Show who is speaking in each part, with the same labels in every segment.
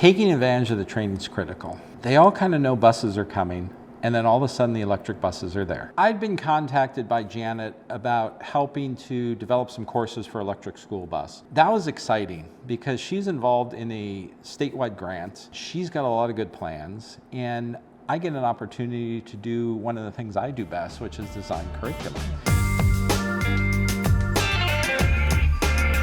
Speaker 1: Taking advantage of the training is critical. They all kind of know buses are coming, and then all of a sudden the electric buses are there. I'd been contacted by Janet about helping to develop some courses for electric school bus. That was exciting because she's involved in a statewide grant. She's got a lot of good plans, and I get an opportunity to do one of the things I do best, which is design curriculum.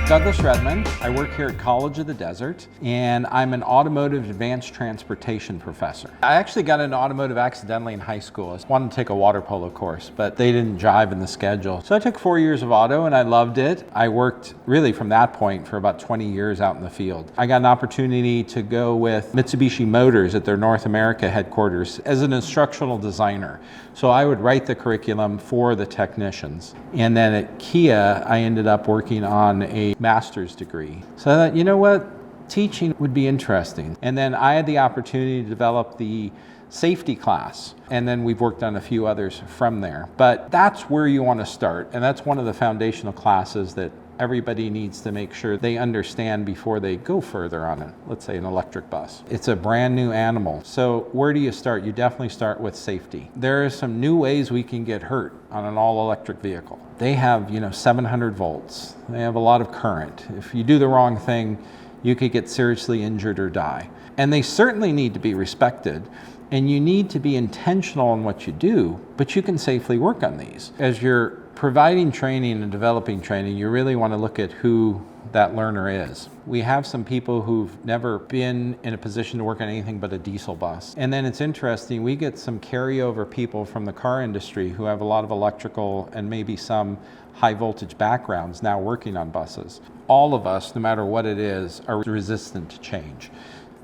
Speaker 1: Douglas Redman. I work here at College of the Desert, and I'm an automotive advanced transportation professor. I actually got into automotive accidentally in high school. I wanted to take a water polo course, but they didn't jive in the schedule. So I took 4 years of auto and I loved it. I worked really from that point for about 20 years out in the field. I got an opportunity to go with Mitsubishi Motors at their North America headquarters as an instructional designer. So I would write the curriculum for the technicians. And then at Kia, I ended up working on a master's degree. So I thought, you know what? Teaching would be interesting. And then I had the opportunity to develop the safety class. And then we've worked on a few others from there. But that's where you want to start. And that's one of the foundational classes that everybody needs to make sure they understand before they go further on it. Let's say an electric bus. It's a brand new animal. So where do you start? You definitely start with safety. There are some new ways we can get hurt on an all-electric vehicle. They have, 700 volts. They have a lot of current. If you do the wrong thing, you could get seriously injured or die. And they certainly need to be respected. And you need to be intentional in what you do, but you can safely work on these. As you're providing training and developing training, you really want to look at who that learner is. We have some people who've never been in a position to work on anything but a diesel bus. And then it's interesting, we get some carryover people from the car industry who have a lot of electrical and maybe some high voltage backgrounds now working on buses. All of us, no matter what it is, are resistant to change.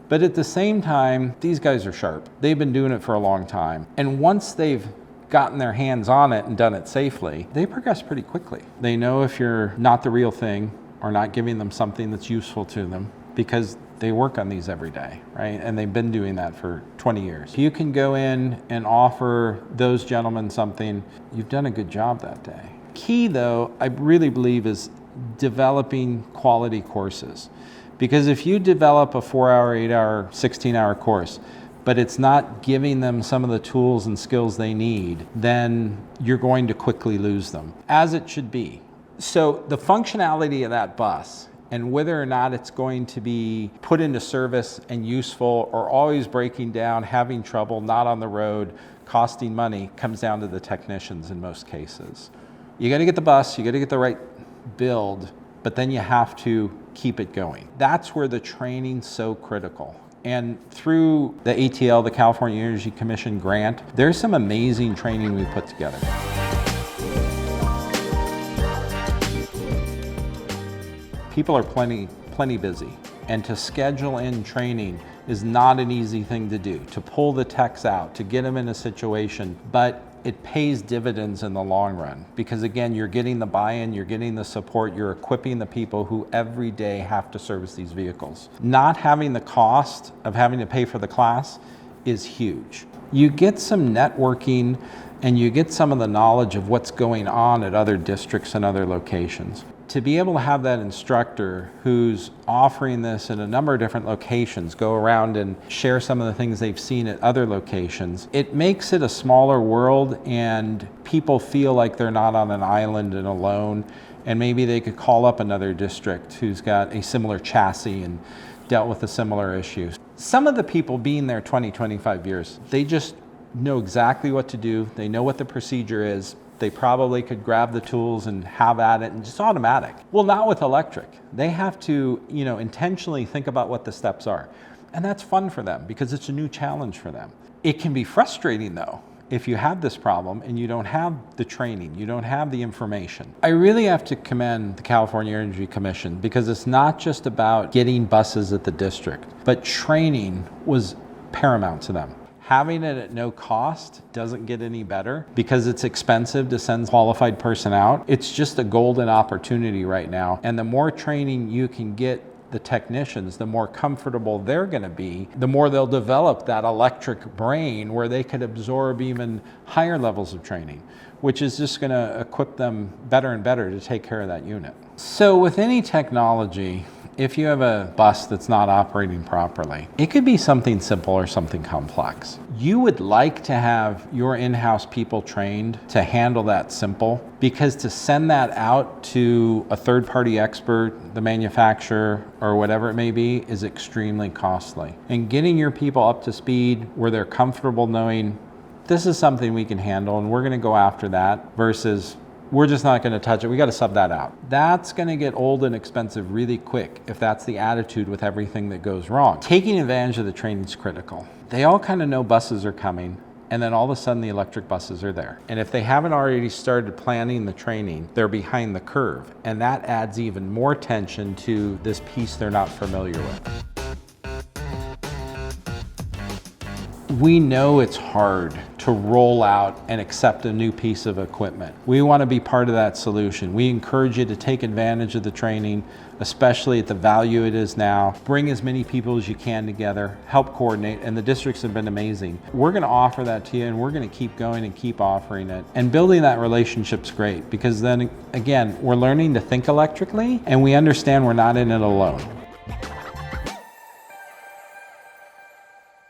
Speaker 1: But at the same time, these guys are sharp. They've been doing it for a long time. And once they've gotten their hands on it and done it safely, they progress pretty quickly. They know if you're not the real thing or not giving them something that's useful to them because they work on these every day, right? And they've been doing that for 20 years. You can go in and offer those gentlemen something, you've done a good job that day. Key though, I really believe, is developing quality courses. Because if you develop a 4-hour, 8-hour, 16-hour course, but it's not giving them some of the tools and skills they need, then you're going to quickly lose them, as it should be. So the functionality of that bus and whether or not it's going to be put into service and useful or always breaking down, having trouble, not on the road, costing money, comes down to the technicians in most cases. You got to get the bus, you got to get the right build, but then you have to keep it going. That's where the training's so critical. And through the ATL, the California Energy Commission grant, there's some amazing training we put together. People are plenty busy, and to schedule in training is not an easy thing to do. To pull the techs out, to get them in a situation, but it pays dividends in the long run because again, you're getting the buy-in, you're getting the support, you're equipping the people who every day have to service these vehicles. Not having the cost of having to pay for the class is huge. You get some networking and you get some of the knowledge of what's going on at other districts and other locations. To be able to have that instructor who's offering this in a number of different locations go around and share some of the things they've seen at other locations, it makes it a smaller world and people feel like they're not on an island and alone, and maybe they could call up another district who's got a similar chassis and dealt with a similar issue. Some of the people being there 20, 25 years, they just know exactly what to do, they know what the procedure is. They probably could grab the tools and have at it and just automatic. Well, not with electric. They have to, intentionally think about what the steps are. And that's fun for them because it's a new challenge for them. It can be frustrating though, if you have this problem and you don't have the training, you don't have the information. I really have to commend the California Energy Commission because it's not just about getting buses at the district, but training was paramount to them. Having it at no cost doesn't get any better because it's expensive to send qualified person out. It's just a golden opportunity right now. And the more training you can get the technicians, the more comfortable they're going to be, the more they'll develop that electric brain where they could absorb even higher levels of training, which is just going to equip them better and better to take care of that unit. So with any technology, If you have a bus that's not operating properly, it could be something simple or something complex. You would like to have your in-house people trained to handle that simple, because to send that out to a third-party expert, the manufacturer, or whatever it may be, is extremely costly. And getting your people up to speed where they're comfortable knowing this is something we can handle and we're going to go after that, versus we're just not going to touch it, we got to sub that out. That's going to get old and expensive really quick if that's the attitude with everything that goes wrong. Taking advantage of the training is critical. They all kind of know buses are coming, and then all of a sudden the electric buses are there. And if they haven't already started planning the training, they're behind the curve. And that adds even more tension to this piece they're not familiar with. We know it's hard to roll out and accept a new piece of equipment. We want to be part of that solution. We encourage you to take advantage of the training, especially at the value it is now. Bring as many people as you can together, help coordinate, and the districts have been amazing. We're going to offer that to you, and we're going to keep going and keep offering it. And building that relationship's great, because then again, we're learning to think electrically, and we understand we're not in it alone.